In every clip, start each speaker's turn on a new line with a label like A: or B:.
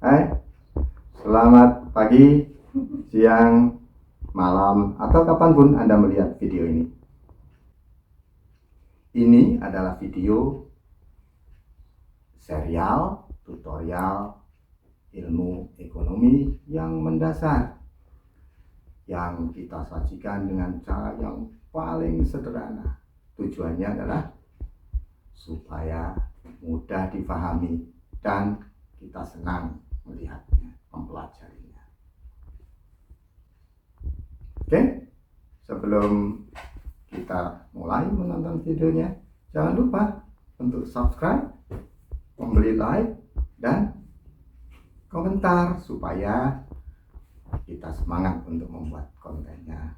A: Hai, selamat pagi, siang, malam, atau kapanpun Anda melihat video ini. Ini adalah video serial tutorial ilmu ekonomi yang mendasar yang kita sajikan dengan cara yang paling sederhana. Tujuannya adalah supaya mudah dipahami dan kita senang melihatnya, mempelajarinya. Oke, sebelum kita mulai menonton videonya, jangan lupa untuk subscribe, memberi like, dan komentar supaya kita semangat untuk membuat kontennya.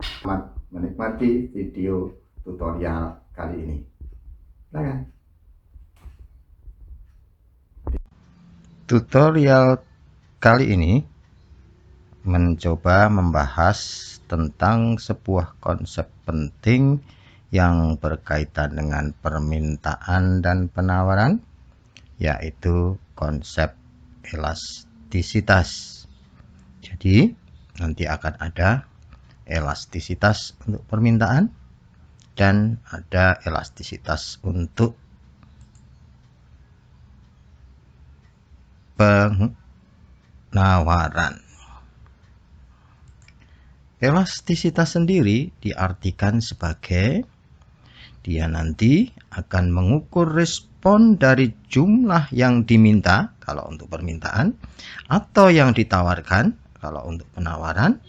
A: Selamat menikmati video tutorial kali ini. Silakan.
B: Tutorial kali ini mencoba membahas tentang sebuah konsep penting yang berkaitan dengan permintaan dan penawaran, yaitu konsep elastisitas. Jadi nanti akan ada elastisitas untuk permintaan dan ada elastisitas untuk penawaran. Elastisitas sendiri diartikan sebagai dia nanti akan mengukur respon dari jumlah yang diminta kalau untuk permintaan atau yang ditawarkan kalau untuk penawaran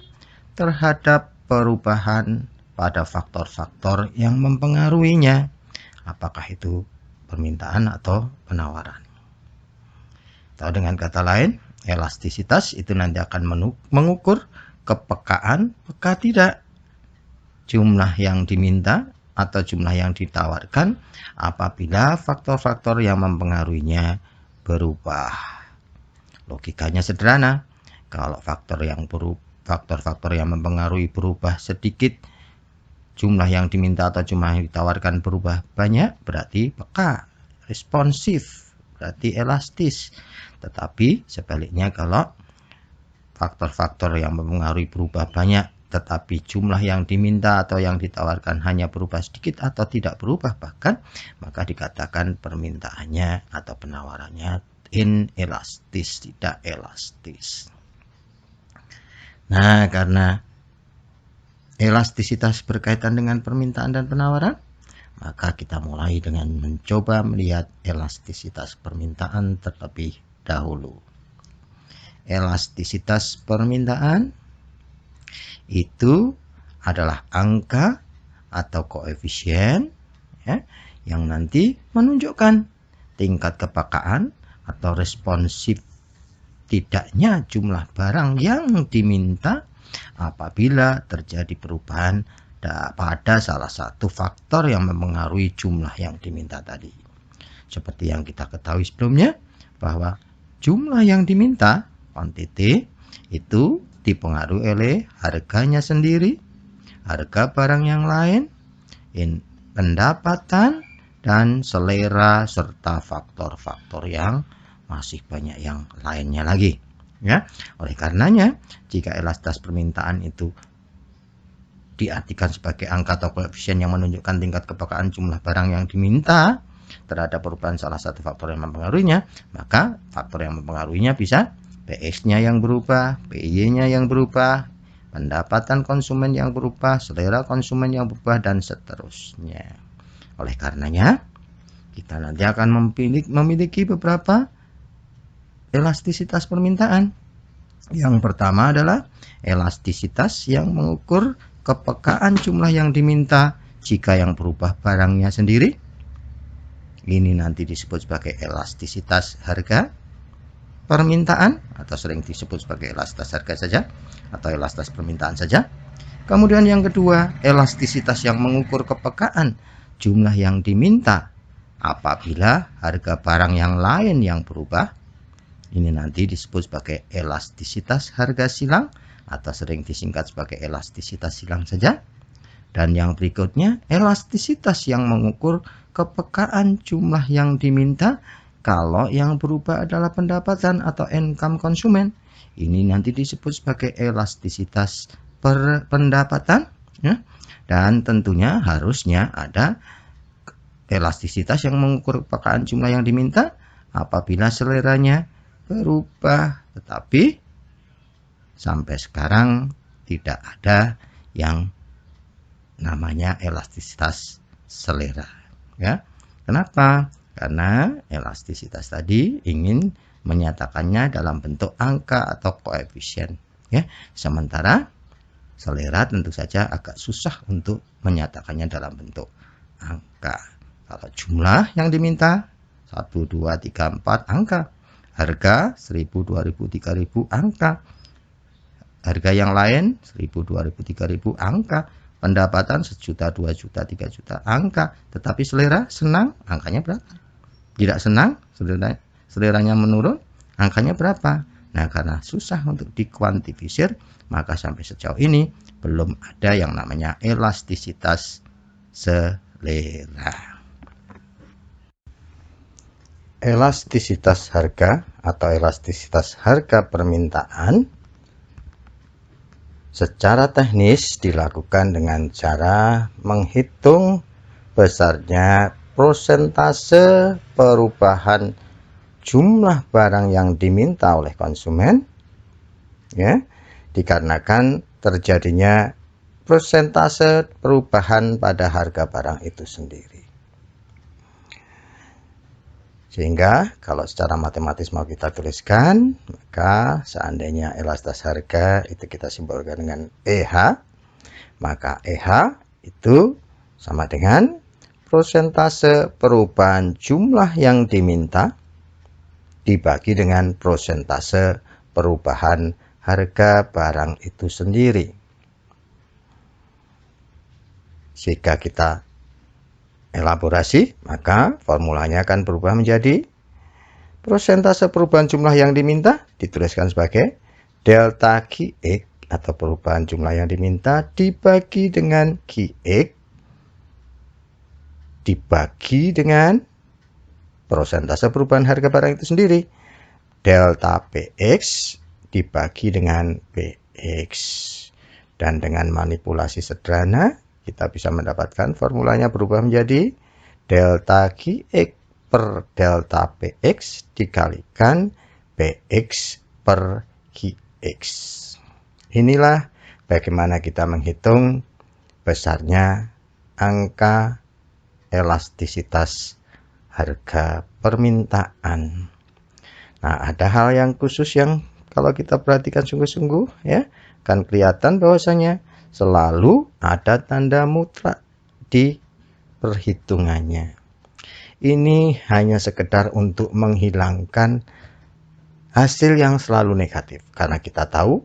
B: terhadap perubahan pada faktor-faktor yang mempengaruhinya, apakah itu permintaan atau penawaran. Atau dengan kata lain, elastisitas itu nanti akan mengukur kepekaan, peka tidak jumlah yang diminta atau jumlah yang ditawarkan apabila faktor-faktor yang mempengaruhinya berubah. Logikanya sederhana. Kalau faktor yang mempengaruhi berubah sedikit, jumlah yang diminta atau jumlah yang ditawarkan berubah banyak, berarti peka, responsif, berarti elastis. Tetapi sebaliknya, kalau faktor-faktor yang mempengaruhi berubah banyak tetapi jumlah yang diminta atau yang ditawarkan hanya berubah sedikit atau tidak berubah bahkan, maka dikatakan permintaannya atau penawarannya inelastis, tidak elastis. Nah, karena elastisitas berkaitan dengan permintaan dan penawaran, maka kita mulai dengan mencoba melihat elastisitas permintaan terlebih dahulu. Elastisitas permintaan itu adalah angka atau koefisien ya, yang nanti menunjukkan tingkat kepekaan atau responsif tidaknya jumlah barang yang diminta apabila terjadi perubahan pada salah satu faktor yang mempengaruhi jumlah yang diminta tadi. Seperti yang kita ketahui sebelumnya, bahwa jumlah yang diminta, quantity, itu dipengaruhi oleh harganya sendiri, harga barang yang lain, pendapatan, dan selera, serta faktor-faktor yang masih banyak yang lainnya lagi. Ya, oleh karenanya, jika elastisitas permintaan itu diartikan sebagai angka atau koefisien yang menunjukkan tingkat kepekaan jumlah barang yang diminta terhadap perubahan salah satu faktor yang mempengaruhinya, maka faktor yang mempengaruhinya bisa PX-nya yang berubah, PY-nya yang berubah, pendapatan konsumen yang berubah, selera konsumen yang berubah, dan seterusnya. Oleh karenanya, kita nanti akan memiliki beberapa elastisitas permintaan. Yang pertama adalah elastisitas yang mengukur kepekaan jumlah yang diminta jika yang berubah barangnya sendiri. Ini nanti disebut sebagai elastisitas harga permintaan atau sering disebut sebagai elastisitas harga saja atau elastisitas permintaan saja. Kemudian yang kedua, elastisitas yang mengukur kepekaan jumlah yang diminta apabila harga barang yang lain yang berubah. Ini nanti disebut sebagai elastisitas harga silang atau sering disingkat sebagai elastisitas silang saja. Dan yang berikutnya, elastisitas yang mengukur kepekaan jumlah yang diminta kalau yang berubah adalah pendapatan atau income konsumen. Ini nanti disebut sebagai elastisitas pendapatan, ya. Dan tentunya harusnya ada elastisitas yang mengukur kepekaan jumlah yang diminta apabila seleranya berubah. Tetapi sampai sekarang tidak ada yang namanya elastisitas selera, ya. Kenapa? Karena elastisitas tadi ingin menyatakannya dalam bentuk angka atau koefisien, ya. Sementara selera tentu saja agak susah untuk menyatakannya dalam bentuk angka. Kalau jumlah yang diminta 1, 2, 3, 4 angka, harga 1000, 2000, 3000 angka, harga yang lain 1000, 2000, 3000 angka, pendapatan 1 juta, 2 juta, 3 juta angka. Tetapi selera senang, angkanya berapa? Tidak senang, seleranya menurun, angkanya berapa? Nah, karena susah untuk dikuantifisir, maka sampai sejauh ini belum ada yang namanya elastisitas selera. Elastisitas harga atau elastisitas harga permintaan secara teknis dilakukan dengan cara menghitung besarnya persentase perubahan jumlah barang yang diminta oleh konsumen, ya, dikarenakan terjadinya persentase perubahan pada harga barang itu sendiri. Sehingga kalau secara matematis mau kita tuliskan, maka seandainya elastisitas harga itu kita simbolkan dengan EH, maka EH itu sama dengan persentase perubahan jumlah yang diminta dibagi dengan persentase perubahan harga barang itu sendiri. Jika kita elaborasi, maka formulanya akan berubah menjadi persentase perubahan jumlah yang diminta dituliskan sebagai delta QX atau perubahan jumlah yang diminta dibagi dengan QX dibagi dengan persentase perubahan harga barang itu sendiri, delta PX dibagi dengan PX. Dan dengan manipulasi sederhana kita bisa mendapatkan formulanya berubah menjadi delta QX per delta PX dikalikan PX per QX. Inilah bagaimana kita menghitung besarnya angka elastisitas harga permintaan. Nah, ada hal yang khusus yang kalau kita perhatikan sungguh-sungguh, ya, kan kelihatan bahwasanya selalu ada tanda mutlak di perhitungannya. Ini hanya sekedar untuk menghilangkan hasil yang selalu negatif. Karena kita tahu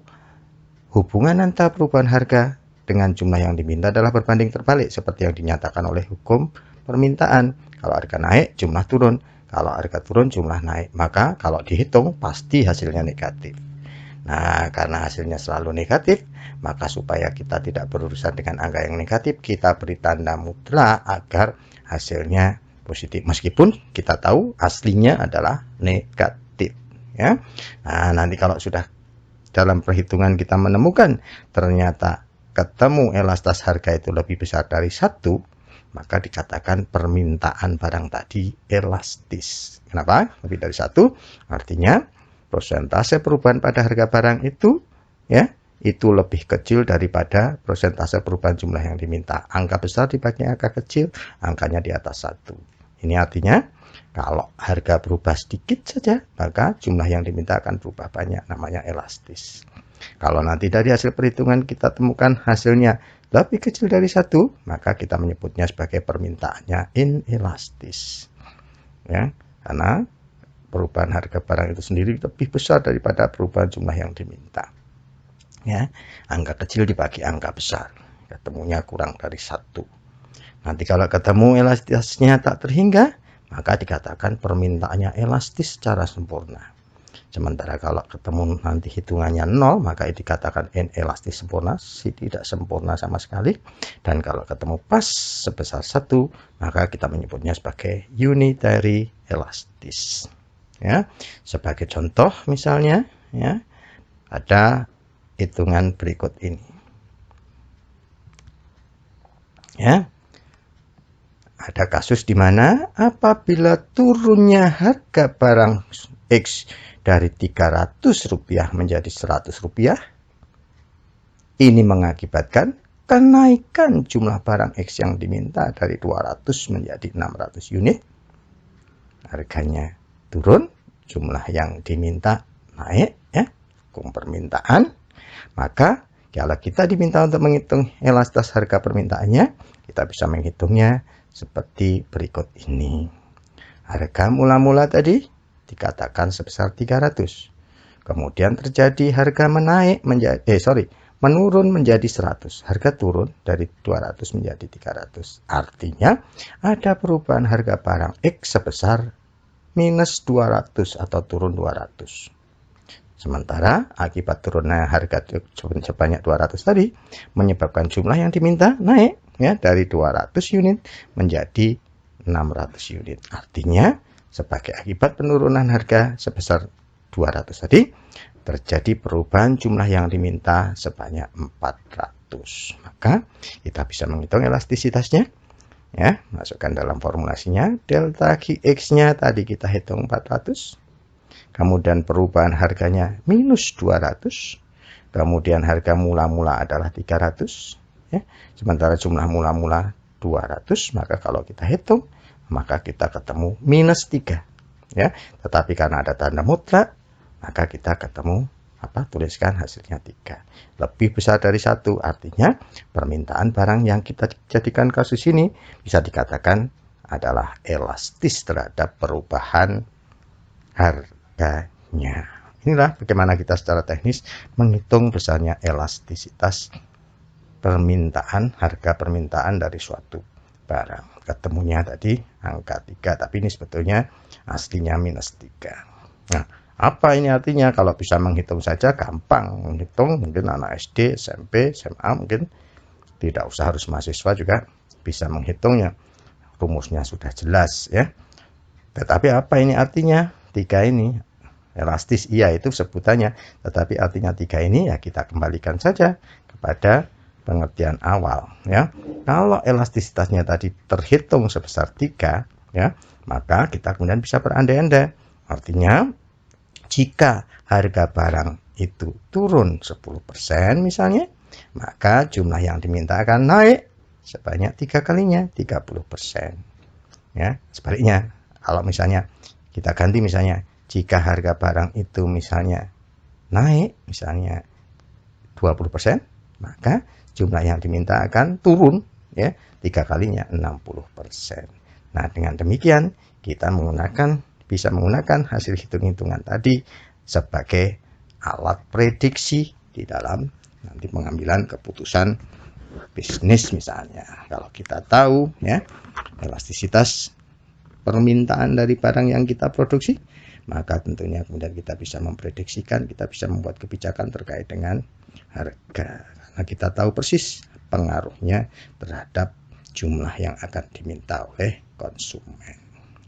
B: hubungan antara perubahan harga dengan jumlah yang diminta adalah berbanding terbalik seperti yang dinyatakan oleh hukum permintaan. Kalau harga naik, jumlah turun. Kalau harga turun, jumlah naik. Maka kalau dihitung, pasti hasilnya negatif. Nah, karena hasilnya selalu negatif, maka supaya kita tidak berurusan dengan angka yang negatif, kita beri tanda mutlak agar hasilnya positif. Meskipun kita tahu aslinya adalah negatif, ya. Nah, nanti kalau sudah dalam perhitungan kita menemukan ternyata ketemu elastisitas harga itu lebih besar dari 1, maka dikatakan permintaan barang tadi elastis. Kenapa? Lebih dari 1, artinya persentase perubahan pada harga barang itu, ya, itu lebih kecil daripada persentase perubahan jumlah yang diminta. Angka besar dibagi angka kecil, angkanya di atas 1. Ini artinya kalau harga berubah sedikit saja, maka jumlah yang diminta akan berubah banyak, namanya elastis. Kalau nanti dari hasil perhitungan kita temukan hasilnya lebih kecil dari 1, maka kita menyebutnya sebagai permintaannya inelastis. Ya, karena perubahan harga barang itu sendiri lebih besar daripada perubahan jumlah yang diminta. Ya, angka kecil dibagi angka besar, ketemunya kurang dari 1. Nanti kalau ketemu elastisnya tak terhingga, maka dikatakan permintaannya elastis secara sempurna. Sementara kalau ketemu nanti hitungannya 0, maka dikatakan inelastis sempurna, tidak sempurna sama sekali. Dan kalau ketemu pas sebesar 1, maka kita menyebutnya sebagai unitary elastis. Ya, sebagai contoh misalnya, ya, ada hitungan berikut ini. Ya, ada kasus di mana apabila turunnya harga barang X dari Rp300 menjadi Rp100, ini mengakibatkan kenaikan jumlah barang X yang diminta dari 200 menjadi 600 unit. Harganya turun, jumlah yang diminta naik, ya, hukum permintaan. Maka kalau kita diminta untuk menghitung elastisitas harga permintaannya, kita bisa menghitungnya seperti berikut ini. Harga mula-mula tadi dikatakan sebesar 300. Kemudian terjadi harga menurun menjadi 100. Harga turun dari 200 menjadi 300. Artinya ada perubahan harga barang X sebesar minus 200 atau turun 200. Sementara akibat turunnya harga sebanyak 200 tadi menyebabkan jumlah yang diminta naik, ya, dari 200 unit menjadi 600 unit. Artinya sebagai akibat penurunan harga sebesar 200 tadi terjadi perubahan jumlah yang diminta sebanyak 400. Maka kita bisa menghitung elastisitasnya. Ya, masukkan dalam formulasinya. Delta Qx-nya tadi kita hitung 400. Kemudian perubahan harganya minus 200. Kemudian harga mula-mula adalah 300. Ya. Sementara jumlah mula-mula 200. Maka kalau kita hitung, maka kita ketemu minus 3. Ya. Tetapi karena ada tanda mutlak, maka kita ketemu tuliskan hasilnya 3. Lebih besar dari 1. Artinya permintaan barang yang kita jadikan kasus ini bisa dikatakan adalah elastis terhadap perubahan harganya. Inilah bagaimana kita secara teknis menghitung besarnya elastisitas permintaan, harga permintaan dari suatu barang. Ketemunya tadi angka 3, tapi ini sebetulnya aslinya minus 3. Nah, apa ini artinya? Kalau bisa menghitung saja gampang menghitung, mungkin anak SD, SMP, SMA mungkin tidak usah harus mahasiswa juga bisa menghitungnya. Rumusnya sudah jelas, ya. Tetapi apa ini artinya? 3 ini elastis, iya itu sebutannya, tetapi artinya 3 ini ya kita kembalikan saja kepada pengertian awal, ya. Kalau elastisitasnya tadi terhitung sebesar 3, ya, maka kita kemudian bisa berandai-andai. Artinya jika harga barang itu turun 10% misalnya, maka jumlah yang diminta akan naik sebanyak 3 kalinya, 30%. Ya, sebaliknya, kalau misalnya kita ganti, misalnya jika harga barang itu misalnya naik misalnya 20%, maka jumlah yang diminta akan turun, ya, 3 kalinya, 60%. Nah, dengan demikian kita bisa menggunakan hasil hitung-hitungan tadi sebagai alat prediksi di dalam nanti pengambilan keputusan bisnis misalnya. Kalau kita tahu, ya, elastisitas permintaan dari barang yang kita produksi, maka tentunya kemudian kita bisa memprediksikan, kita bisa membuat kebijakan terkait dengan harga. Karena kita tahu persis pengaruhnya terhadap jumlah yang akan diminta oleh konsumen.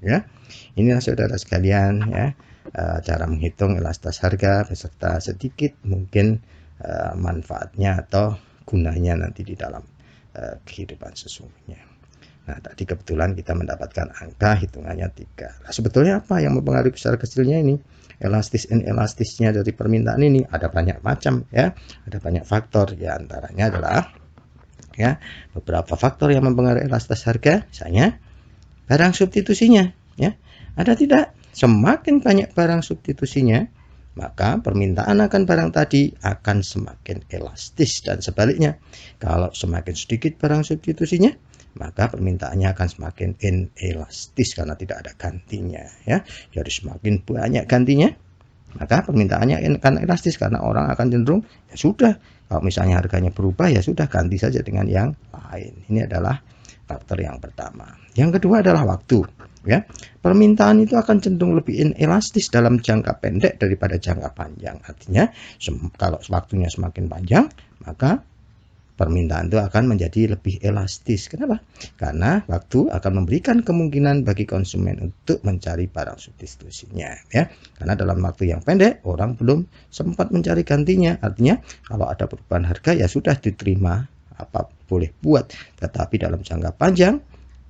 B: Ya, inilah saudara sekalian, ya, cara menghitung elastisitas harga beserta sedikit mungkin manfaatnya atau gunanya nanti di dalam kehidupan sesungguhnya. Nah, tadi kebetulan kita mendapatkan angka hitungannya 3. Nah, sebetulnya apa yang mempengaruhi besar kecilnya ini? Elastisnya dari permintaan ini ada banyak macam, ya, ada banyak faktor. Ya, antaranya adalah, ya, beberapa faktor yang mempengaruhi elastisitas harga, misalnya barang substitusinya, ya. Ada tidak? Semakin banyak barang substitusinya, maka permintaan akan barang tadi akan semakin elastis, dan sebaliknya, kalau semakin sedikit barang substitusinya, maka permintaannya akan semakin inelastis karena tidak ada gantinya, ya. Jadi semakin banyak gantinya, maka permintaannya akan elastis karena orang akan cenderung, ya sudah, kalau misalnya harganya berubah, ya sudah, ganti saja dengan yang lain. Ini adalah faktor yang pertama. Yang kedua adalah waktu. ya. Permintaan itu akan cenderung lebih inelastis dalam jangka pendek daripada jangka panjang. Artinya kalau waktunya semakin panjang, maka permintaan itu akan menjadi lebih elastis. Kenapa? Karena waktu akan memberikan kemungkinan bagi konsumen untuk mencari barang substitusinya, ya. Karena dalam waktu yang pendek orang belum sempat mencari gantinya. Artinya kalau ada perubahan harga ya sudah diterima, apa boleh buat. Tetapi dalam jangka panjang,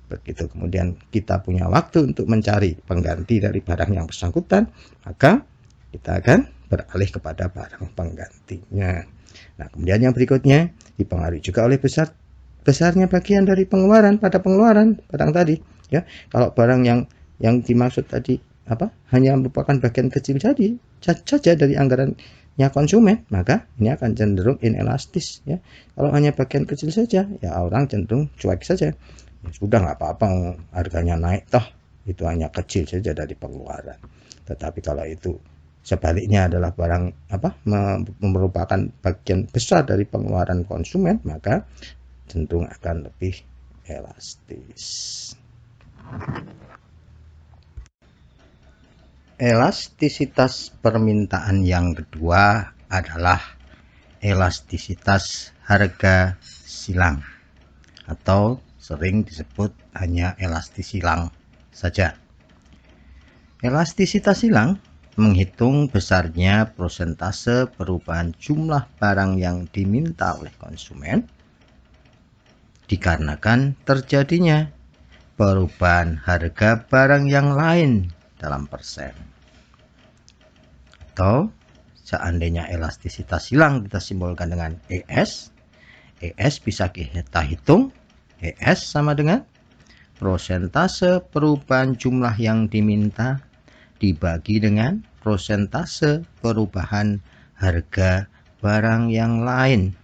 B: begitu kemudian kita punya waktu untuk mencari pengganti dari barang yang bersangkutan, maka kita akan beralih kepada barang penggantinya. Nah, kemudian yang berikutnya dipengaruhi juga oleh besarnya bagian dari pengeluaran pada pengeluaran barang tadi, ya. Kalau barang yang dimaksud tadi hanya merupakan bagian kecil saja dari anggarannya konsumen, maka ini akan cenderung inelastis, ya. Kalau hanya bagian kecil saja, ya orang cenderung cuek saja. Ya sudah, nggak apa-apa, harganya naik toh, itu hanya kecil saja dari pengeluaran. Tetapi kalau itu sebaliknya adalah barang merupakan bagian besar dari pengeluaran konsumen, maka cenderung akan lebih elastis. Elastisitas permintaan yang kedua adalah elastisitas harga silang, atau sering disebut hanya elastis silang saja. Elastisitas silang menghitung besarnya persentase perubahan jumlah barang yang diminta oleh konsumen dikarenakan terjadinya perubahan harga barang yang lain dalam persen. Atau seandainya elastisitas silang kita simbolkan dengan ES bisa kita hitung. ES sama dengan persentase perubahan jumlah yang diminta dibagi dengan persentase perubahan harga barang yang lain.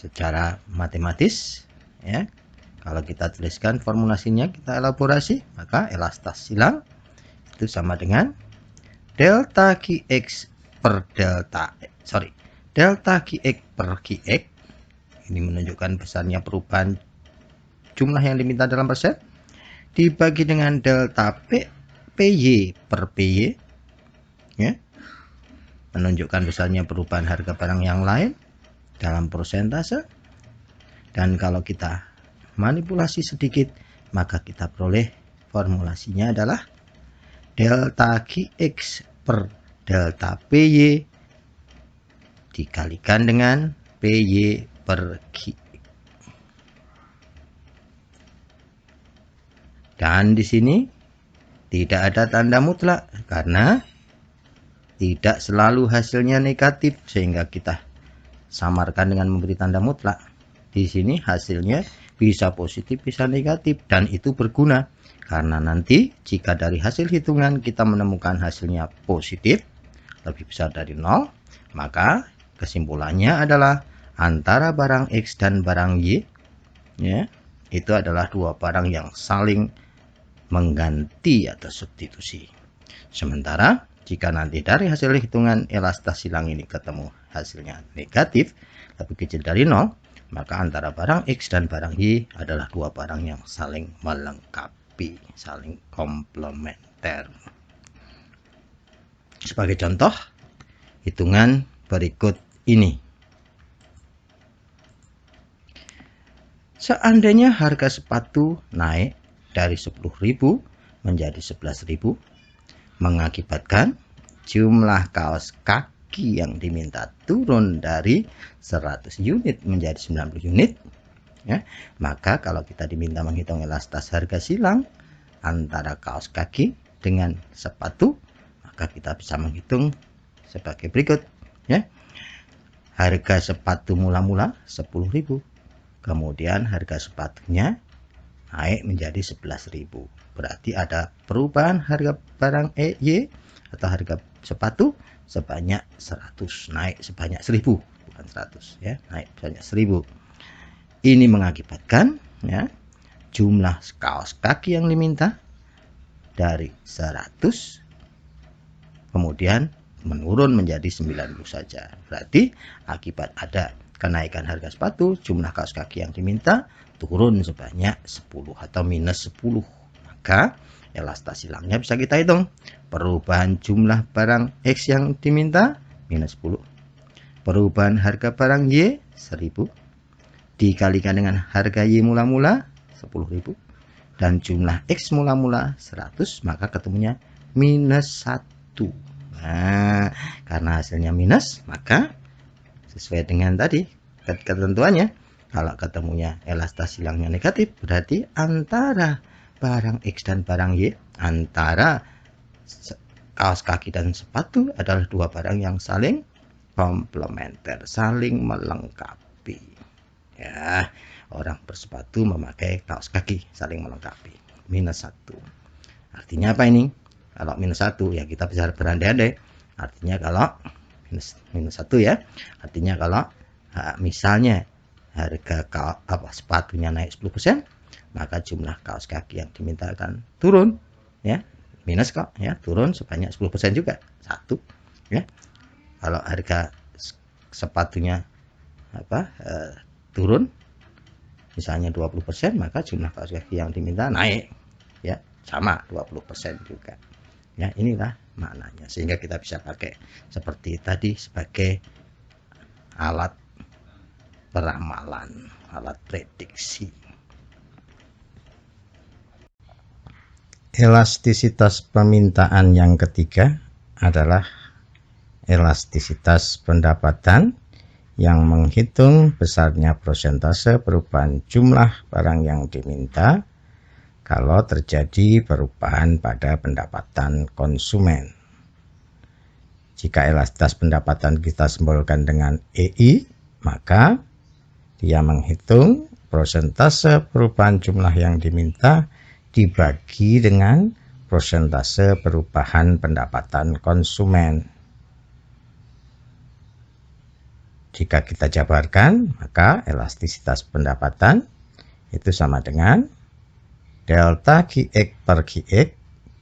B: Secara matematis, ya, kalau kita tuliskan formulasinya, kita elaborasi, maka elastisitas silang itu sama dengan delta Qx per delta Qx per Qx. Ini menunjukkan besarnya perubahan jumlah yang diminta dalam persen dibagi dengan delta PY per PY, ya, menunjukkan besarnya perubahan harga barang yang lain dalam persentase. Dan kalau kita manipulasi sedikit, maka kita peroleh formulasinya adalah delta Qx per delta PY dikalikan dengan PY per Q. Dan di sini tidak ada tanda mutlak karena tidak selalu hasilnya negatif, sehingga kita samarkan dengan memberi tanda mutlak. Di sini hasilnya bisa positif bisa negatif, dan itu berguna karena nanti jika dari hasil hitungan kita menemukan hasilnya positif lebih besar dari 0, maka kesimpulannya adalah antara barang X dan barang Y, ya, itu adalah dua barang yang saling mengganti atau substitusi. Sementara jika nanti dari hasil hitungan elastisitas silang ini ketemu hasilnya negatif lebih kecil dari 0, maka antara barang X dan barang Y adalah dua barang yang saling melengkapi, saling komplementer. Sebagai contoh, hitungan berikut ini. Seandainya harga sepatu naik dari 10.000 menjadi 11.000, mengakibatkan jumlah kaos kaki yang diminta turun dari 100 unit menjadi 90 unit, ya, maka kalau kita diminta menghitung elastisitas harga silang antara kaos kaki dengan sepatu, maka kita bisa menghitung sebagai berikut, ya. Harga sepatu mula-mula 10.000, kemudian harga sepatunya naik menjadi 11.000. Berarti ada perubahan harga barang Y atau harga sepatu sebanyak 100, naik sebanyak 1.000, bukan 100, ya, naik sebanyak 1.000. Ini mengakibatkan, ya, jumlah kaos kaki yang diminta dari 100 kemudian menurun menjadi 90 saja. Berarti akibat ada kenaikan harga sepatu, jumlah kaos kaki yang diminta turun sebanyak 10 atau minus 10. Maka elastas silangnya bisa kita hitung. Perubahan jumlah barang X yang diminta minus 10. Perubahan harga barang Y 1000 dikalikan dengan harga Y mula-mula 10.000 dan jumlah X mula-mula 100, maka ketemunya minus 1. Nah, karena hasilnya minus, maka sesuai dengan tadi ketentuannya, kalau ketemunya elastas silangnya negatif, berarti antara barang X dan barang Y, antara kaos kaki dan sepatu adalah dua barang yang saling komplementer, saling melengkapi. Ya, orang bersepatu memakai kaos kaki, saling melengkapi. Minus 1. Artinya apa ini? Kalau minus 1 ya kita bisa berandai-andai. Artinya kalau minus 1 ya. Artinya kalau misalnya harga sepatunya naik 10%, maka jumlah kaos kaki yang diminta akan turun ya. Minus kok ya, turun sebanyak 10% juga. 1 ya. Kalau harga sepatunya turun misalnya 20%, maka jumlah kaos kaki yang diminta naik ya, sama 20% juga. Ya, inilah maknanya. Sehingga kita bisa pakai seperti tadi sebagai alat peramalan, alat prediksi. Elastisitas permintaan yang ketiga adalah elastisitas pendapatan yang menghitung besarnya persentase perubahan jumlah barang yang diminta kalau terjadi perubahan pada pendapatan konsumen. Jika elastisitas pendapatan kita simbolkan dengan EI, maka dia menghitung persentase perubahan jumlah yang diminta dibagi dengan persentase perubahan pendapatan konsumen. Jika kita jabarkan, maka elastisitas pendapatan itu sama dengan delta QX per QX,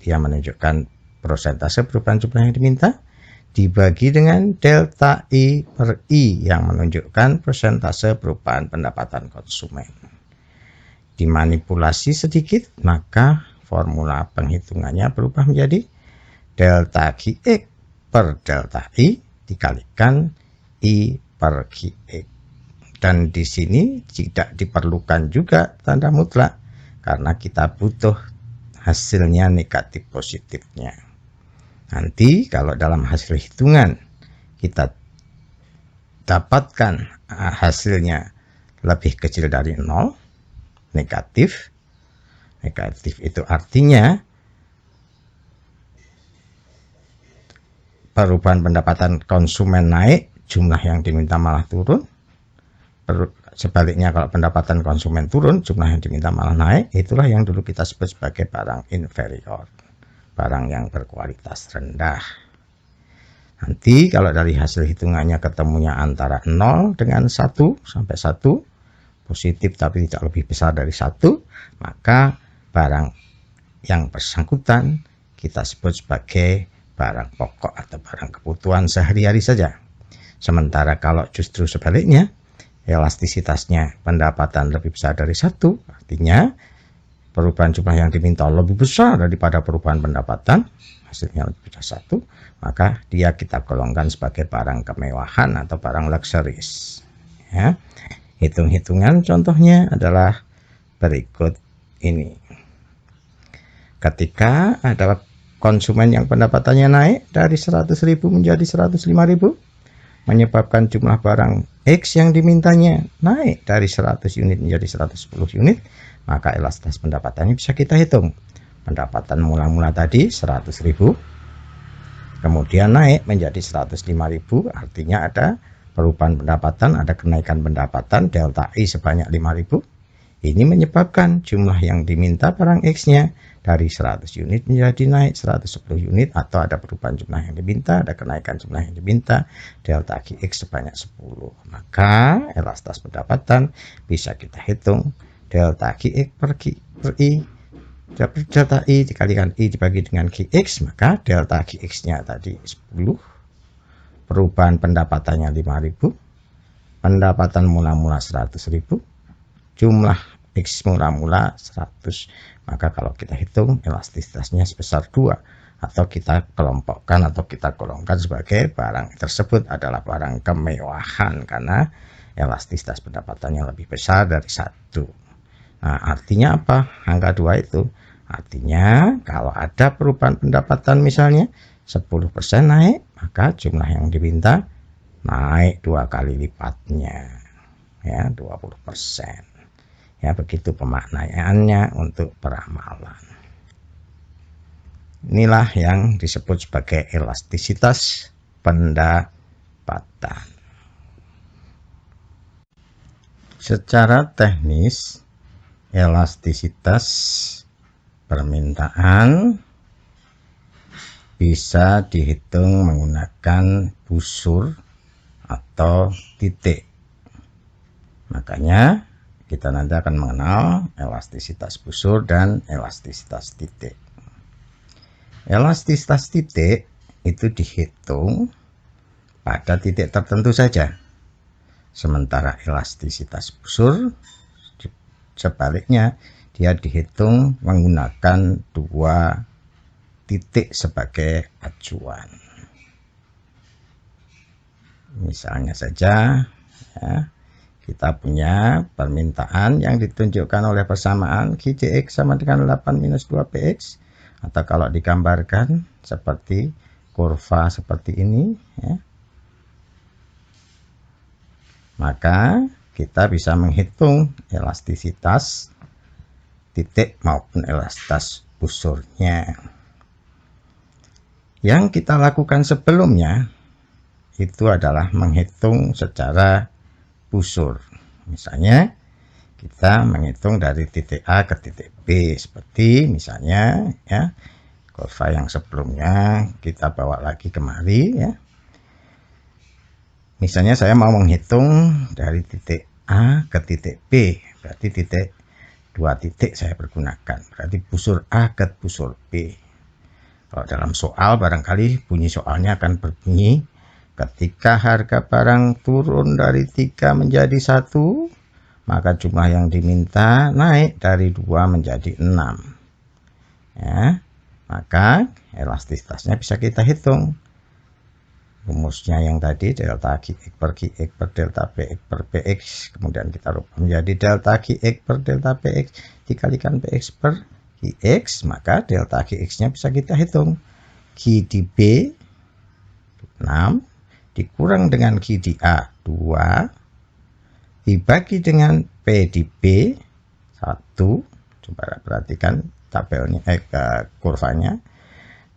B: dia menunjukkan persentase perubahan jumlah yang diminta, dibagi dengan delta I per I yang menunjukkan persentase perubahan pendapatan konsumen. Dimanipulasi sedikit, maka formula penghitungannya berubah menjadi delta QX per delta I dikalikan I per QX. Dan di sini tidak diperlukan juga tanda mutlak, karena kita butuh hasilnya negatif positifnya. Nanti kalau dalam hasil hitungan kita dapatkan hasilnya lebih kecil dari 0, negatif. Negatif itu artinya perubahan pendapatan konsumen naik, jumlah yang diminta malah turun. Sebaliknya kalau pendapatan konsumen turun, jumlah yang diminta malah naik. Itulah yang dulu kita sebut sebagai barang inferior, barang yang berkualitas rendah. Nanti kalau dari hasil hitungannya ketemunya antara 0 dengan 1 sampai 1, positif tapi tidak lebih besar dari 1, maka barang yang bersangkutan kita sebut sebagai barang pokok atau barang kebutuhan sehari-hari saja. Sementara kalau justru sebaliknya, elastisitasnya pendapatan lebih besar dari 1, artinya perubahan jumlah yang diminta lebih besar daripada perubahan pendapatan, hasilnya lebih besar 1, maka dia kita golongkan sebagai barang kemewahan atau barang luxuries. Ya. Hitung-hitungan contohnya adalah berikut ini. Ketika ada konsumen yang pendapatannya naik dari 100.000 menjadi 105.000, menyebabkan jumlah barang X yang dimintanya naik dari 100 unit menjadi 110 unit, maka elastisitas pendapatannya bisa kita hitung. Pendapatan mula-mula tadi 100.000, kemudian naik menjadi 105.000, artinya ada perubahan pendapatan, ada kenaikan pendapatan delta I sebanyak 5.000. Ini menyebabkan jumlah yang diminta barang X-nya dari 100 unit menjadi naik 110 unit, atau ada perubahan jumlah yang diminta, ada kenaikan jumlah yang diminta, delta QX sebanyak 10. Maka elastisitas pendapatan bisa kita hitung delta QX per I, delta I dikalikan I dibagi dengan QX, maka delta QX-nya tadi 10, perubahan pendapatannya 5.000, pendapatan mula-mula 100.000, jumlah X mula-mula 100. Maka kalau kita hitung elastisitasnya sebesar 2. Atau kita kelompokkan atau kita golongkan sebagai barang tersebut adalah barang kemewahan karena elastisitas pendapatannya lebih besar dari 1. Nah, artinya apa? Angka 2 itu. Artinya kalau ada perubahan pendapatan misalnya 10% naik, maka jumlah yang diminta naik 2 kali lipatnya. Ya, 20%. Ya, begitu pemaknaannya untuk peramalan. Inilah yang disebut sebagai elastisitas pendapatan. Secara teknis, elastisitas permintaan bisa dihitung menggunakan busur atau titik. Makanya kita nanti akan mengenal elastisitas busur dan elastisitas titik. Elastisitas titik itu dihitung pada titik tertentu saja. Sementara elastisitas busur sebaliknya, dia dihitung menggunakan 2 titik sebagai acuan. Misalnya saja, ya, kita punya permintaan yang ditunjukkan oleh persamaan QCX sama dengan 8 minus 2PX. Atau kalau digambarkan seperti kurva seperti ini, ya, maka kita bisa menghitung elastisitas titik maupun elastisitas busurnya. Yang kita lakukan sebelumnya itu adalah menghitung secara busur. Misalnya kita menghitung dari titik A ke titik B seperti misalnya, ya, kurva yang sebelumnya kita bawa lagi kemari, ya. Misalnya saya mau menghitung dari titik A ke titik B, berarti 2 titik saya pergunakan, berarti busur A ke busur B. Kalau dalam soal barangkali bunyi soalnya akan berbunyi, ketika harga barang turun dari 3 menjadi 1, maka jumlah yang diminta naik dari 2 menjadi 6. Ya, maka elastisitasnya bisa kita hitung. Rumusnya yang tadi delta QX per QX per delta PX per PX, kemudian kita rubah menjadi delta QX per delta PX dikalikan PX per QX, maka delta QX-nya bisa kita hitung. Q di B 6 dikurang dengan Q di A 2 dibagi dengan P di B 1. Coba perhatikan tabelnya, kurvanya,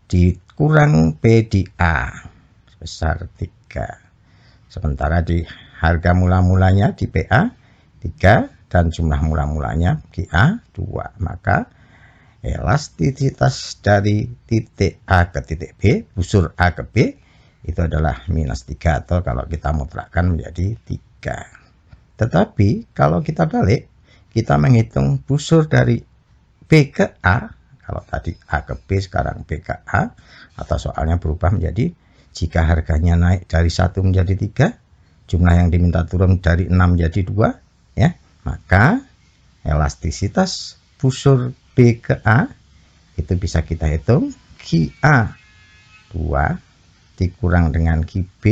B: dikurang P di A sebesar 3. Sementara di harga mula-mulanya di PA 3 dan jumlah mula-mulanya QA 2. Maka elastisitas dari titik A ke titik B, busur A ke B, itu adalah minus 3 atau kalau kita mutlakkan menjadi 3. Tetapi kalau kita balik, kita menghitung busur dari B ke A, kalau tadi A ke B sekarang B ke A, atau soalnya berubah menjadi jika harganya naik dari 1 menjadi 3, jumlah yang diminta turun dari 6 menjadi 2, ya, maka elastisitas busur B ke A itu bisa kita hitung QA 2 dikurang dengan QB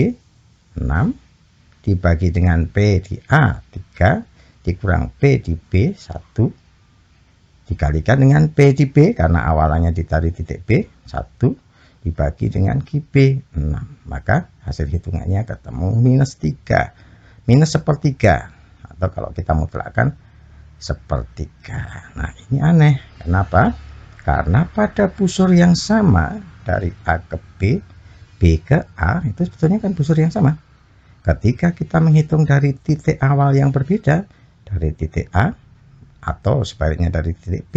B: 6 dibagi dengan P di A 3 dikurang P di B 1 dikalikan dengan P di B karena awalannya dari titik B 1 dibagi dengan QB 6, maka hasil hitungannya ketemu minus 3, minus sepertiga, atau kalau kita mutlakkan sepertiga. Nah, ini aneh. Kenapa? Karena pada busur yang sama dari A ke B, B ke A, itu sebetulnya kan busur yang sama. Ketika kita menghitung dari titik awal yang berbeda, dari titik A atau sebaliknya dari titik B,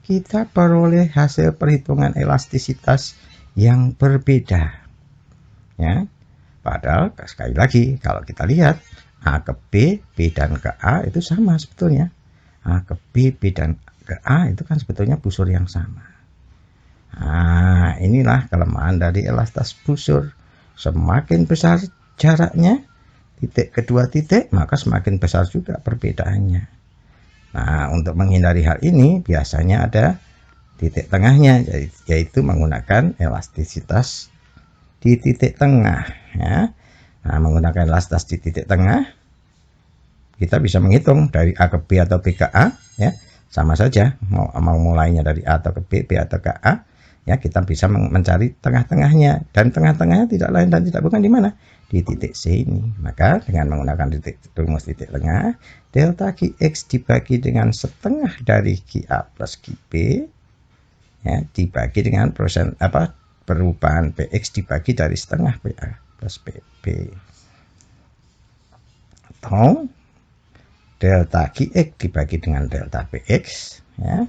B: kita peroleh hasil perhitungan elastisitas yang berbeda, ya. Padahal sekali lagi kalau kita lihat A ke B, B dan ke A itu sama sebetulnya. A ke B, B dan ke A itu kan sebetulnya busur yang sama. Nah, inilah kelemahan dari elastisitas busur. Semakin besar jaraknya titik kedua titik, maka semakin besar juga perbedaannya. Nah, untuk menghindari hal ini biasanya ada titik tengahnya, yaitu menggunakan elastisitas di titik tengah ya. Nah, menggunakan elastisitas di titik tengah kita bisa menghitung dari A ke B atau B ke A ya. Sama saja mau mulainya dari A atau ke B, B atau ke A ya, kita bisa mencari tengah-tengahnya, dan tengah-tengahnya tidak lain dan tidak bukan di mana? Di titik C ini. Maka dengan menggunakan rumus titik tengah, delta Qx dibagi dengan setengah dari QA plus QB ya, dibagi dengan perubahan Px dibagi dari setengah PA plus PB, atau delta Qx dibagi dengan delta Px ya,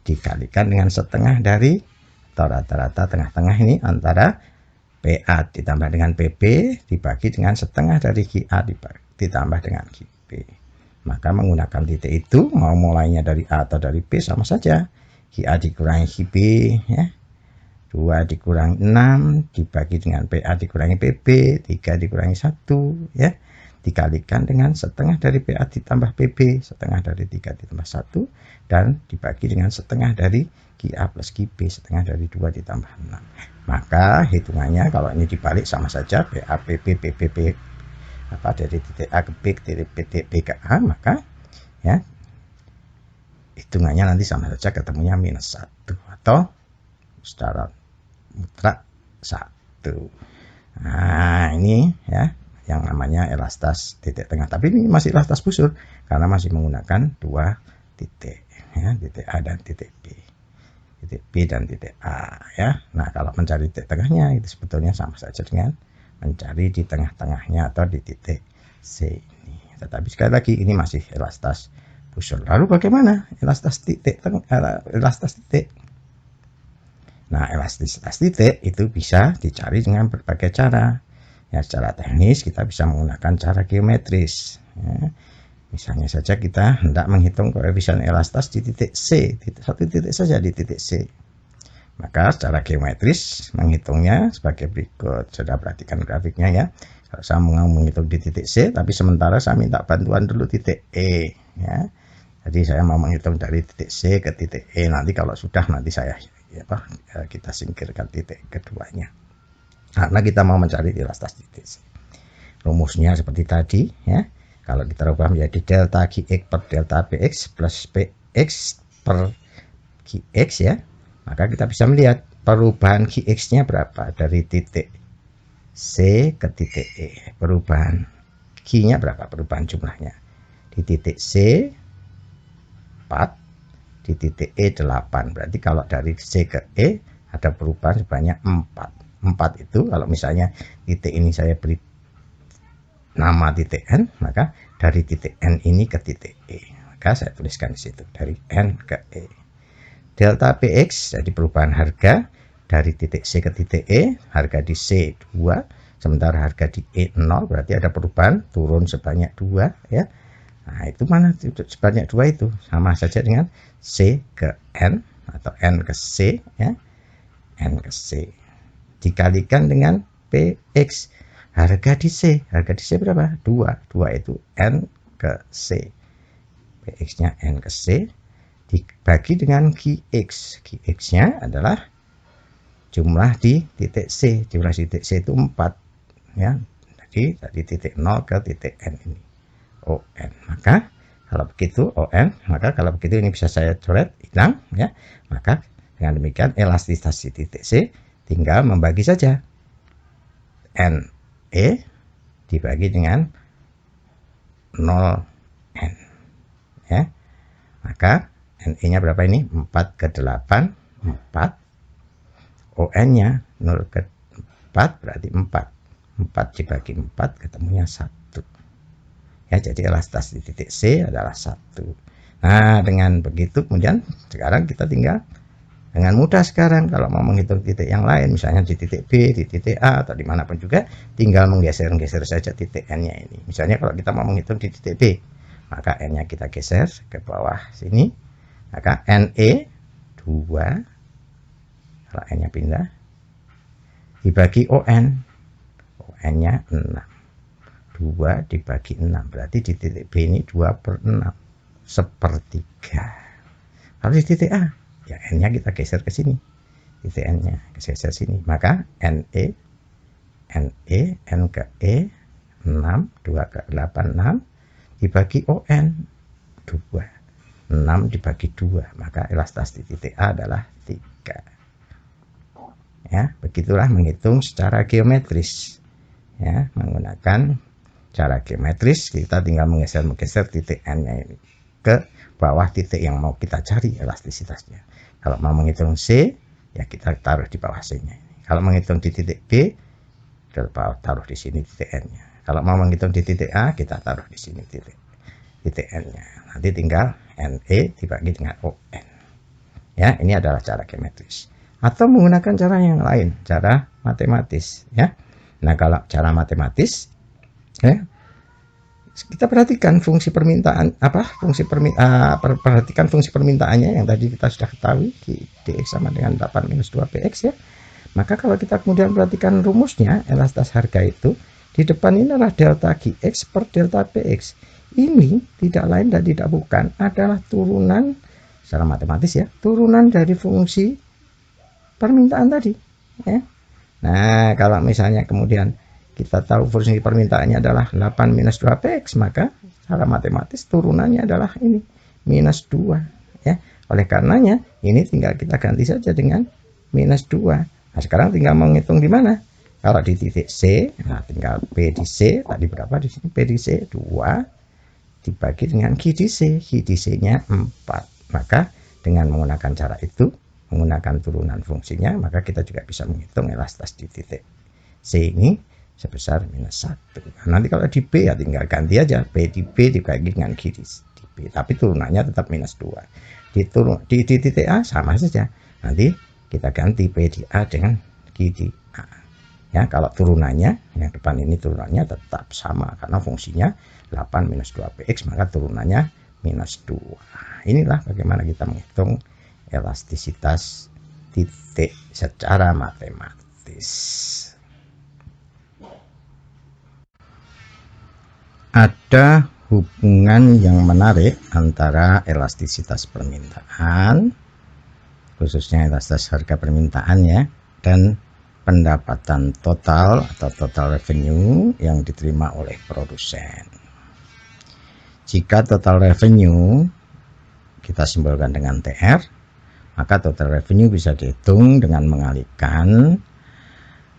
B: dikalikan dengan setengah dari atau rata-rata tengah-tengah ini antara PA ditambah dengan PB dibagi dengan setengah dari QA ditambah dengan QB. Maka menggunakan titik itu, mau mulainya dari A atau dari B sama saja. QA dikurangi QB ya, 2 dikurangi 6 dibagi dengan PA dikurangi PB, 3 dikurangi 1 ya, dikalikan dengan setengah dari PA ditambah PB, setengah dari 3 ditambah 1, dan dibagi dengan setengah dari QA plus QB, setengah dari 2 ditambah 6. Maka hitungannya kalau ini dibalik sama saja, PA PB PB dari titik A ke B ke titik B ke A, maka ya hitungannya nanti sama saja, ketemunya minus 1 atau secara mutlak 1. Nah, ini ya yang namanya elastas titik tengah. Tapi ini masih elastas busur karena masih menggunakan dua titik ya, titik A dan titik B. Titik B dan titik A ya. Nah, kalau mencari titik tengahnya itu sebetulnya sama saja dengan mencari di tengah-tengahnya atau di titik C ini. Tetapi sekali lagi ini masih elastas busur. Lalu bagaimana elastas titik elastas titik? Nah, elastisitas titik itu bisa dicari dengan berbagai cara. Ya, secara teknis kita bisa menggunakan cara geometris. Ya. Misalnya saja kita hendak menghitung koefisien elastas di titik C, satu titik saja di titik C. Maka secara geometris menghitungnya sebagai berikut. Sudah perhatikan grafiknya ya. Kalau saya mau menghitung di titik C, tapi sementara saya minta bantuan dulu titik E. Ya. Jadi saya mau menghitung dari titik C ke titik E. Nanti kalau sudah nanti saya kita singkirkan titik keduanya. Karena kita mau mencari elastas titik C. Rumusnya seperti tadi ya. Kalau kita rubah menjadi delta Qx per delta Px plus Px per Qx ya, maka kita bisa melihat perubahan Qx-nya berapa dari titik C ke titik E. Perubahan Q-nya berapa? Perubahan jumlahnya. Di titik C 4, di titik E 8. Berarti kalau dari C ke E ada perubahan sebanyak 4. 4 itu kalau misalnya titik ini saya beri nama titik N, maka dari titik N ini ke titik E. Maka saya tuliskan di situ dari N ke E. Delta Px jadi perubahan harga dari titik C ke titik E, harga di C 2, sementara harga di E 0, berarti ada perubahan turun sebanyak 2 ya. Nah, itu mana sebanyak 2 itu? Sama saja dengan C ke N atau N ke C ya. N ke C dikalikan dengan Px. Harga di C berapa? 2 itu N ke C. Px-nya N ke C dibagi dengan Qx. Qx-nya adalah jumlah di titik C. Jumlah di titik C itu 4 ya. Jadi dari titik 0 ke titik N ini. ON. Maka kalau begitu ON, maka kalau begitu ini bisa saya coret hilang ya. Maka dengan demikian elastisitas di titik C tinggal membagi saja N E dibagi dengan 0N ya. Maka NE nya berapa ini? 4 ke 8 4. ON nya 0 ke 4 berarti 4 dibagi 4 ketemunya 1 ya. Jadi elastisitas di titik C adalah 1. Nah, dengan begitu kemudian sekarang kita tinggal dengan mudah sekarang kalau mau menghitung titik yang lain, misalnya di titik B, di titik A, atau dimanapun juga, tinggal menggeser saja titik N-nya ini. Misalnya kalau kita mau menghitung di titik B, maka N-nya kita geser ke bawah sini, maka NE 2, kalau N-nya pindah, dibagi ON, ON-nya 6. 2 dibagi 6, berarti di titik B ini 2/6. sepertiga. Kalau di titik A, ya N-nya kita geser ke sini. Titik N-nya geser sini. Maka N ke E, 6, 2 ke 8, 6, dibagi ON, 2. 6 dibagi 2, maka elastisitas di titik A adalah 3. Ya, begitulah menghitung secara geometris. Ya, menggunakan cara geometris, kita tinggal menggeser titik N-nya ini ke bawah titik yang mau kita cari elastisitasnya. Kalau mau menghitung C, ya kita taruh di bawah C-nya. Kalau menghitung di titik B, kita taruh di sini titik N-nya. Kalau mau menghitung di titik A, kita taruh di sini titik N-nya. Nanti tinggal NE dibagi dengan ON. Ya, ini adalah cara geometris. Atau menggunakan cara yang lain, cara matematis. Ya. Nah, kalau cara matematis, ya, kita perhatikan fungsi permintaan perhatikan fungsi permintaannya yang tadi kita sudah ketahui, dx sama dengan 8 minus 2 px ya. Maka kalau kita kemudian perhatikan rumusnya, elastisitas harga itu di depan ini adalah delta gx per delta px. Ini tidak lain dan tidak bukan adalah turunan secara matematis ya, turunan dari fungsi permintaan tadi ya. Nah, kalau misalnya kemudian kita tahu fungsi permintaannya adalah 8 minus 2 px, maka secara matematis turunannya adalah ini, minus 2. Ya. Oleh karenanya, ini tinggal kita ganti saja dengan minus 2. Nah, sekarang tinggal menghitung di mana? Kalau di titik C, nah tinggal P di C, tadi berapa di sini? P di C, 2, dibagi dengan Q di C. Q di C-nya 4. Maka dengan menggunakan cara itu, menggunakan turunan fungsinya, maka kita juga bisa menghitung elastisitas di titik C ini sebesar minus 1. Nah, nanti kalau di B ya tinggal ganti aja P di B dibagi dengan Q di B, tapi turunannya tetap minus 2. Di titik A sama saja, nanti kita ganti P di A dengan Q di A ya. Kalau turunannya yang depan ini turunannya tetap sama karena fungsinya 8 minus 2 px, maka turunannya minus 2. Inilah bagaimana kita menghitung elastisitas titik secara matematis. Ada hubungan yang menarik antara elastisitas permintaan, khususnya elastisitas harga permintaan ya, dan pendapatan total atau total revenue yang diterima oleh produsen. Jika total revenue kita simbolkan dengan TR, maka total revenue bisa dihitung dengan mengalihkan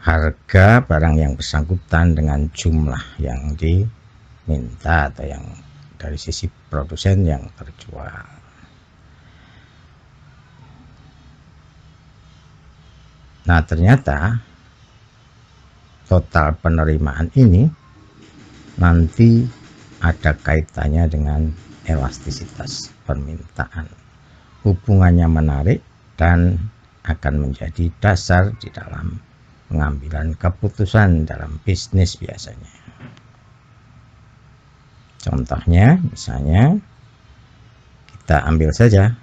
B: harga barang yang bersangkutan dengan jumlah yang diminta atau yang dari sisi produsen yang terjual. Nah, ternyata total penerimaan ini nanti ada kaitannya dengan elastisitas permintaan. Hubungannya menarik dan akan menjadi dasar di dalam pengambilan keputusan dalam bisnis biasanya. Contohnya, misalnya kita ambil saja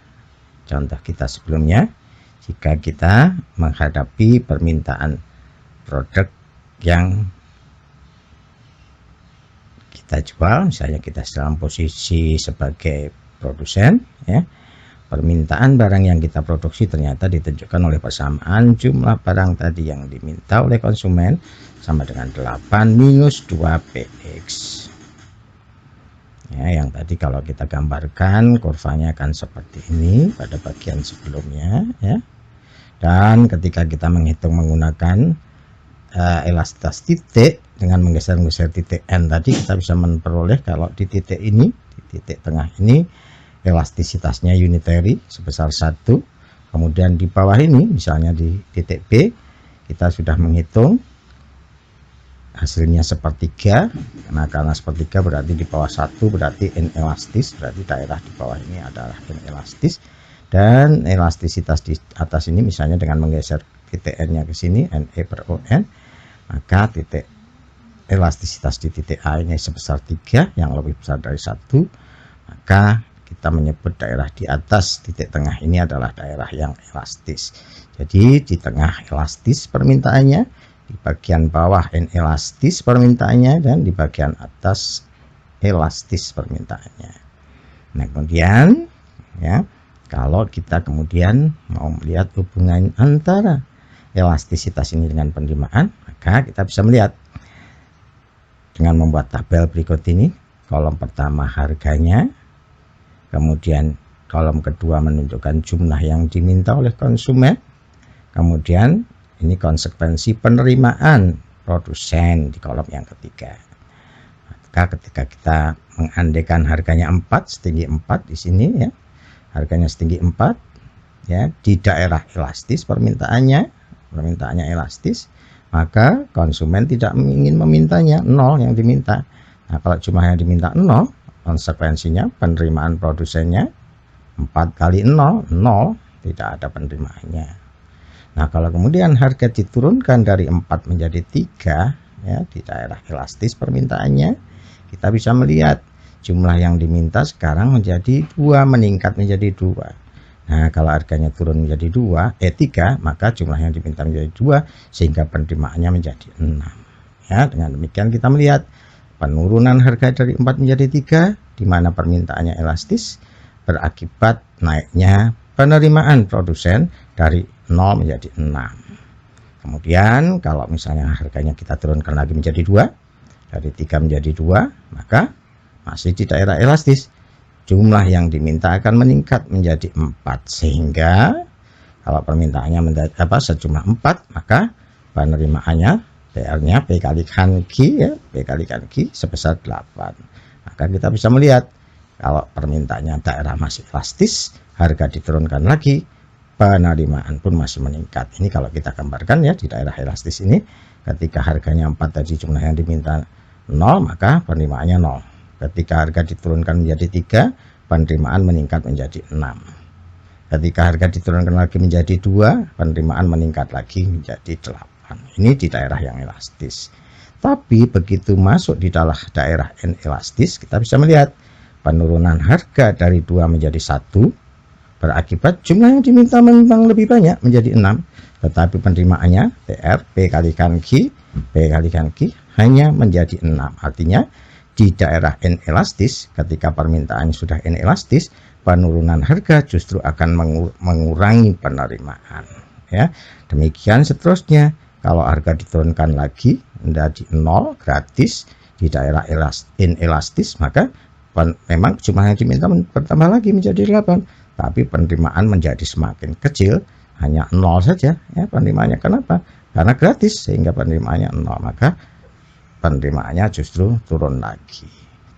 B: contoh kita sebelumnya. Jika kita menghadapi permintaan produk yang kita jual, misalnya kita dalam posisi sebagai produsen ya, permintaan barang yang kita produksi ternyata ditentukan oleh persamaan jumlah barang tadi yang diminta oleh konsumen sama dengan 8 minus 2 px ya. Yang tadi kalau kita gambarkan kurvanya akan seperti ini pada bagian sebelumnya ya. Dan ketika kita menghitung menggunakan elastisitas titik dengan menggeser titik N tadi, kita bisa memperoleh kalau di titik ini, di titik tengah ini, elastisitasnya unitary sebesar 1. Kemudian di bawah ini, misalnya di titik B, kita sudah menghitung hasilnya sepertiga. Nah, karena sepertiga berarti di bawah 1 berarti inelastis, berarti daerah di bawah ini adalah inelastis. Dan elastisitas di atas ini misalnya dengan menggeser titik N-nya ke sini, NE per ON, maka titik elastisitas di titik A ini sebesar 3, yang lebih besar dari 1, maka kita menyebut daerah di atas titik tengah ini adalah daerah yang elastis. Jadi di tengah elastis permintaannya, di bagian bawah inelastis permintaannya, dan di bagian atas elastis permintaannya. Nah, kemudian ya, kalau kita kemudian mau melihat hubungan antara elastisitas ini dengan penerimaan, maka kita bisa melihat dengan membuat tabel berikut ini. Kolom pertama harganya, kemudian kolom kedua menunjukkan jumlah yang diminta oleh konsumen, kemudian ini konsekuensi penerimaan produsen di kolom yang ketiga. Maka ketika kita mengandaikan harganya 4, setinggi 4 di sini ya, harganya setinggi 4 ya, di daerah elastis permintaannya elastis, maka konsumen tidak ingin memintanya 0 yang diminta. Nah, kalau jumlah yang diminta 0, konsekuensinya penerimaan produsennya 4 kali 0, 0, tidak ada penerimaannya. Nah, kalau kemudian harga diturunkan dari 4 menjadi 3 ya, di daerah elastis permintaannya, kita bisa melihat jumlah yang diminta sekarang menjadi 2, meningkat menjadi 2. Nah, kalau harganya turun menjadi 3, maka jumlah yang diminta menjadi 2 sehingga penerimaannya menjadi 6. Ya, dengan demikian kita melihat penurunan harga dari 4 menjadi 3 di mana permintaannya elastis berakibat naiknya penerimaan produsen dari 0 menjadi 6. Kemudian kalau misalnya harganya kita turunkan lagi menjadi 2, dari 3 menjadi 2, maka masih di daerah elastis. Jumlah yang diminta akan meningkat menjadi 4 sehingga kalau permintaannya sejumlah 4, maka penerimaannya PR-nya P kalikan Q ya, P kalikan Q sebesar 8. Maka kita bisa melihat kalau permintaannya daerah masih elastis, harga diturunkan lagi, penerimaan pun masih meningkat. Ini kalau kita gambarkan ya, di daerah elastis ini ketika harganya 4 tadi jumlah yang diminta 0, maka penerimaannya 0. Ketika harga diturunkan menjadi 3, penerimaan meningkat menjadi 6. Ketika harga diturunkan lagi menjadi 2, penerimaan meningkat lagi menjadi 8. Ini di daerah yang elastis. Tapi begitu masuk di daerah inelastis, kita bisa melihat penurunan harga dari 2 menjadi 1 berakibat jumlah yang diminta memang lebih banyak menjadi 6, tetapi penerimaannya PR P kalikan Q hanya menjadi 6. Artinya di daerah inelastis, ketika permintaan sudah inelastis, penurunan harga justru akan mengurangi penerimaan ya. Demikian seterusnya. Kalau harga diturunkan lagi menjadi 0 gratis di daerah inelastis, maka memang jumlah yang diminta bertambah lagi menjadi 8, tapi penerimaan menjadi semakin kecil, hanya 0 saja ya penerimaannya. Kenapa? Karena gratis sehingga penerimaannya 0, maka penerimaannya justru turun lagi.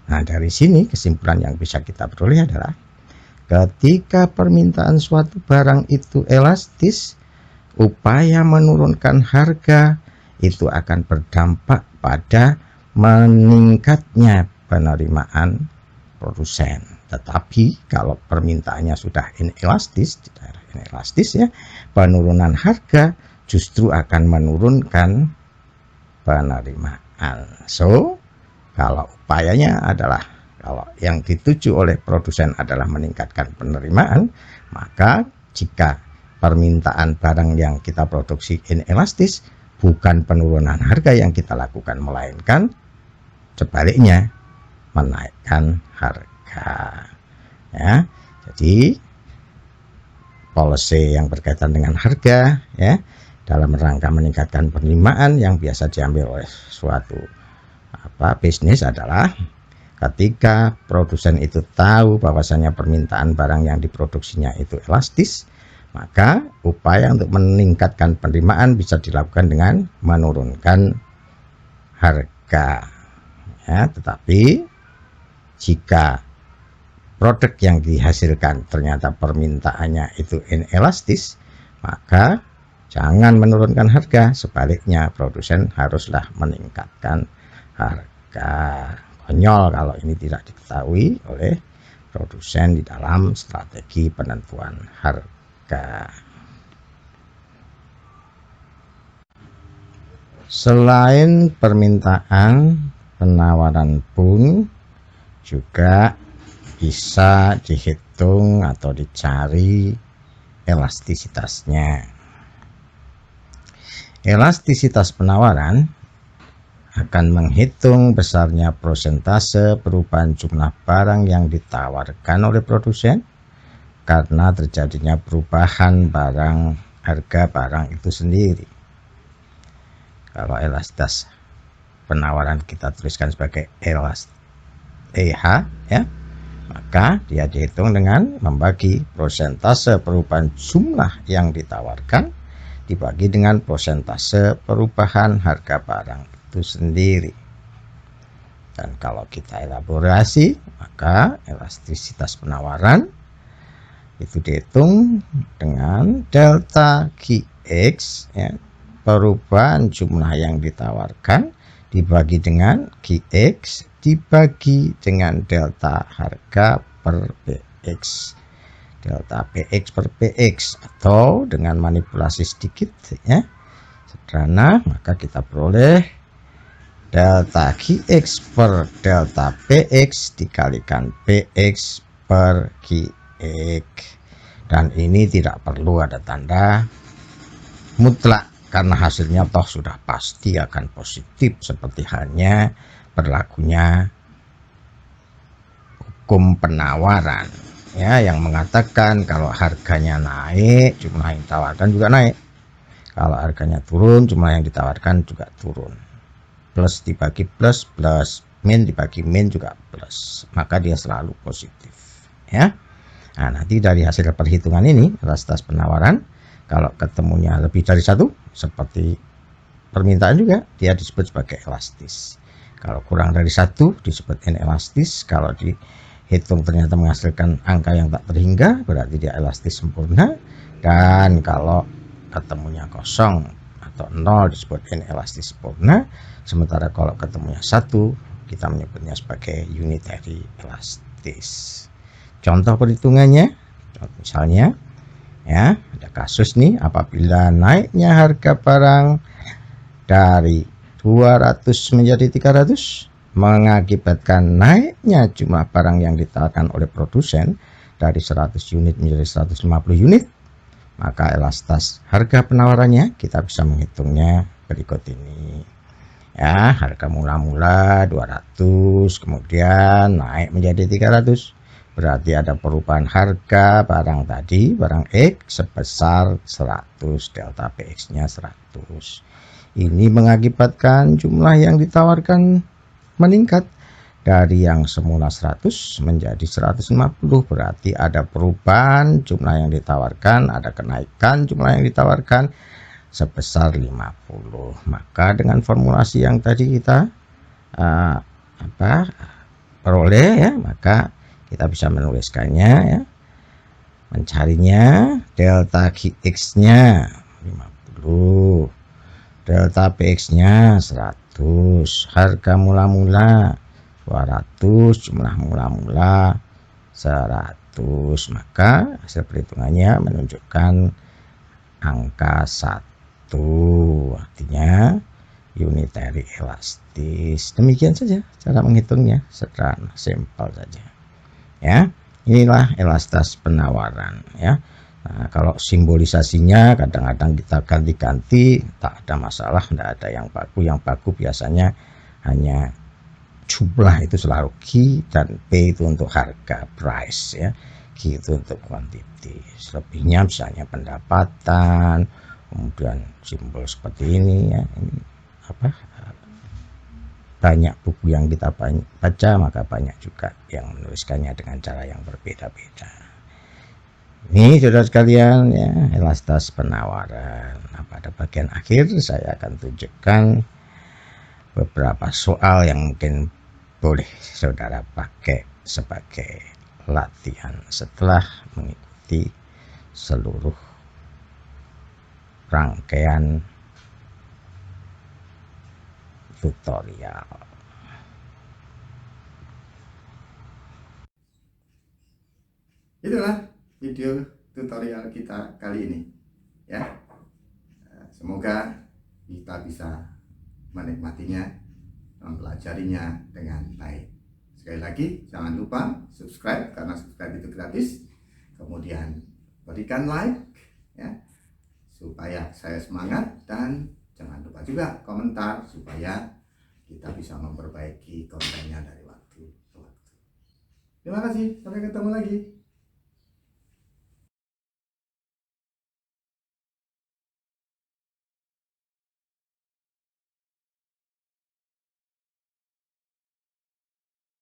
B: Nah, dari sini kesimpulan yang bisa kita peroleh adalah ketika permintaan suatu barang itu elastis, upaya menurunkan harga itu akan berdampak pada meningkatnya penerimaan produsen. Tetapi kalau permintaannya sudah inelastis, di daerah inelastis ya, penurunan harga justru akan menurunkan penerimaan. So, kalau upayanya adalah, kalau yang dituju oleh produsen adalah meningkatkan penerimaan, maka jika permintaan barang yang kita produksi inelastis, bukan penurunan harga yang kita lakukan, melainkan sebaliknya menaikkan harga ya. Jadi policy yang berkaitan dengan harga ya, dalam rangka meningkatkan penerimaan yang biasa diambil oleh suatu bisnis adalah ketika produsen itu tahu bahwasanya permintaan barang yang diproduksinya itu elastis, maka upaya untuk meningkatkan penerimaan bisa dilakukan dengan menurunkan harga ya. Tetapi jika produk yang dihasilkan ternyata permintaannya itu inelastis, maka jangan menurunkan harga, sebaliknya produsen haruslah meningkatkan harga. Konyol kalau ini tidak diketahui oleh produsen di dalam strategi penentuan harga. Selain permintaan, penawaran pun juga bisa dihitung atau dicari elastisitasnya. Elastisitas penawaran akan menghitung besarnya persentase perubahan jumlah barang yang ditawarkan oleh produsen karena terjadinya perubahan harga barang itu sendiri. Kalau elastisitas penawaran kita tuliskan sebagai EH ya, maka dia dihitung dengan membagi persentase perubahan jumlah yang ditawarkan dibagi dengan persentase perubahan harga barang itu sendiri. Dan kalau kita elaborasi, maka elastisitas penawaran itu dihitung dengan delta Gx ya, perubahan jumlah yang ditawarkan dibagi dengan Gx dibagi dengan delta harga per Px, delta Px per Px, atau dengan manipulasi sedikit ya sederhana, maka kita peroleh delta Gx per delta Px dikalikan Px per Gx, dan ini tidak perlu ada tanda mutlak karena hasilnya toh sudah pasti akan positif, seperti halnya berlakunya hukum penawaran ya, yang mengatakan kalau harganya naik, jumlah yang ditawarkan juga naik. Kalau harganya turun, jumlah yang ditawarkan juga turun. Plus dibagi plus, plus min dibagi min juga plus, maka dia selalu positif ya. Nah, nanti dari hasil perhitungan ini, elastisitas penawaran, kalau ketemunya lebih dari satu, seperti permintaan juga, dia disebut sebagai elastis. Kalau kurang dari satu, disebut inelastis. Kalau dihitung ternyata menghasilkan angka yang tak terhingga, berarti dia elastis sempurna. Dan kalau ketemunya kosong atau nol, disebut inelastis sempurna. Sementara kalau ketemunya satu, kita menyebutnya sebagai unitary elastis. Contoh perhitungannya, misalnya ya, ada kasus nih, apabila naiknya harga barang dari 200 menjadi 300 mengakibatkan naiknya jumlah barang yang ditawarkan oleh produsen dari 100 unit menjadi 150 unit, maka elastisitas harga penawarannya kita bisa menghitungnya berikut ini ya. Harga mula-mula 200 kemudian naik menjadi 300, berarti ada perubahan harga barang tadi, barang X, sebesar 100, delta Px nya 100. Ini mengakibatkan jumlah yang ditawarkan meningkat dari yang semula 100 menjadi 150, berarti ada perubahan jumlah yang ditawarkan, ada kenaikan jumlah yang ditawarkan sebesar 50. Maka dengan formulasi yang tadi kita peroleh ya, maka kita bisa menuliskannya ya, mencarinya delta Gx nya 50, delta Px nya 100, harga mula-mula 200, jumlah mula-mula 100, maka hasil perhitungannya menunjukkan angka 1, artinya unitary elastis. Demikian saja cara menghitungnya, sederhana, simpel saja ya. Inilah elastisitas penawaran ya. Nah, kalau simbolisasinya kadang-kadang kita ganti-ganti, tak ada masalah, tidak ada yang baku. Yang baku biasanya hanya jumlah itu selalu Q, dan P itu untuk harga, price ya. Q itu untuk quantity. Selebihnya misalnya pendapatan, kemudian simbol seperti ini ya. Ini banyak buku yang kita baca, maka banyak juga yang menuliskannya dengan cara yang berbeda-beda. Ini saudara sekalian ya, elastisitas penawaran. Nah, pada bagian akhir saya akan tunjukkan beberapa soal yang mungkin boleh saudara pakai sebagai latihan setelah mengikuti seluruh rangkaian tutorial.
A: Itulah video tutorial kita kali ini ya. Semoga kita bisa menikmatinya, mempelajarinya dengan baik. Sekali lagi jangan lupa subscribe, karena subscribe itu gratis. Kemudian berikan like ya, supaya saya semangat, dan jangan lupa juga komentar supaya kita bisa memperbaiki kontennya dari waktu ke waktu. Terima kasih, sampai ketemu lagi.